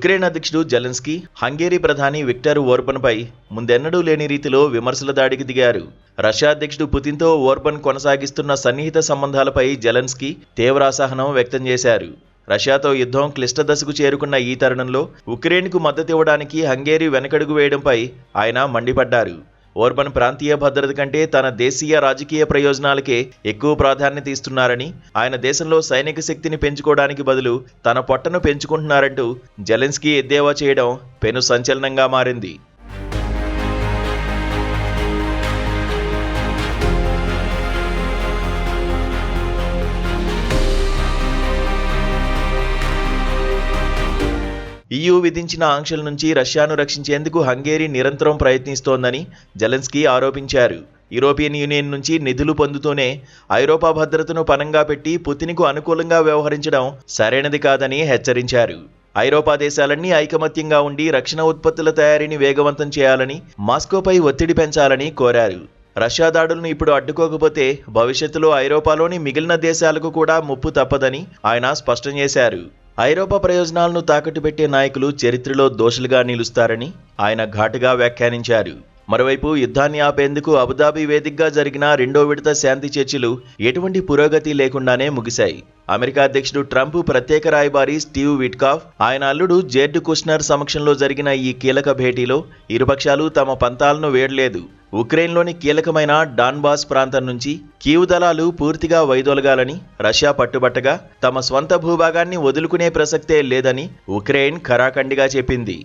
Ukraine అధ్యక్షుడు Zelensky Hungary ప్రధాని Victor ఓర్బన్పై ముందెన్నడూ లేని రీతిలో విమర్శల దాడికి దిగారు. రష్యా అధ్యక్షుడు పుతిన్తో ఓర్బన్ కొనసాగిస్తున్న సన్నిహిత సంబంధాలపై జెలెన్స్కీ తీవ్ర అసహనం వ్యక్తం చేశారు. రష్యాతో యుద్ధం క్లిష్ట దశకు చేరుకున్న ఈ తరుణంలో ఉక్రెయిన్కు మద్దతివ్వడానికి హంగేరీ వెనకడుగు వేయడంపై ఆయన మండిపడ్డారు. ఓర్బన్ ప్రాంతీయ భద్రత కంటే తన దేశీయ రాజకీయ ప్రయోజనాలకే ఎక్కువ ప్రాధాన్యత ఇస్తున్నారని, ఆయన దేశంలో సైనిక శక్తిని పెంచుకోవడానికి బదులు తన పొట్టను పెంచుకుంటున్నారంటూ జెలెన్స్కీ ఎద్దేవా చేయడం పెను సంచలనంగా మారింది. EU విధించిన ఆంక్షల నుంచి రష్యాను రక్షించేందుకు హంగేరీ నిరంతరం ప్రయత్నిస్తోందని జెలెన్స్కీ ఆరోపించారు. యూరోపియన్ యూనియన్ నుంచి నిధులు పొందుతూనే ఐరోపా భద్రతను పణంగా పెట్టి పుతిన్కు అనుకూలంగా వ్యవహరించడం సరైనది కాదని హెచ్చరించారు. ఐరోపా దేశాలన్నీ ఐకమత్యంగా ఉండి రక్షణ ఉత్పత్తుల తయారీని వేగవంతం చేయాలని, మాస్కోపై ఒత్తిడి పెంచాలని కోరారు. రష్యా దాడులను ఇప్పుడు అడ్డుకోకపోతే భవిష్యత్తులో ఐరోపాలోని మిగిలిన దేశాలకు కూడా ముప్పు తప్పదని ఆయన స్పష్టం చేశారు. ఐరోపా ప్రయోజనాలను తాకట్టు పెట్టే నాయకులు చరిత్రలో దోషులుగా నిలుస్తారని ఆయన ఘాటుగా వ్యాఖ్యానించారు. మరోవైపు యుద్ధాన్ని ఆపేందుకు అబుదాబి వేదికగా జరిగిన రెండో విడత శాంతి చర్చలు ఎటువంటి పురోగతి లేకుండానే ముగిశాయి. అమెరికా అధ్యక్షుడు ట్రంప్ ప్రత్యేక రాయబారి స్టీవ్ విట్కాఫ్, ఆయన అల్లుడు జేర్డ్ కుష్నర్ సమక్షంలో జరిగిన ఈ కీలక భేటీలో ఇరుపక్షాలు తమ పంతాలను వేడలేదు. ఉక్రెయిన్లోని కీలకమైన డాన్బాస్ ప్రాంతం నుంచి కీవ్ దళాలు పూర్తిగా వైదొలగాలని రష్యా పట్టుబట్టగా తమ స్వంత భూభాగాన్ని వదులుకునే ప్రసక్తే లేదని ఉక్రెయిన్ ఖరాఖండిగా చెప్పింది.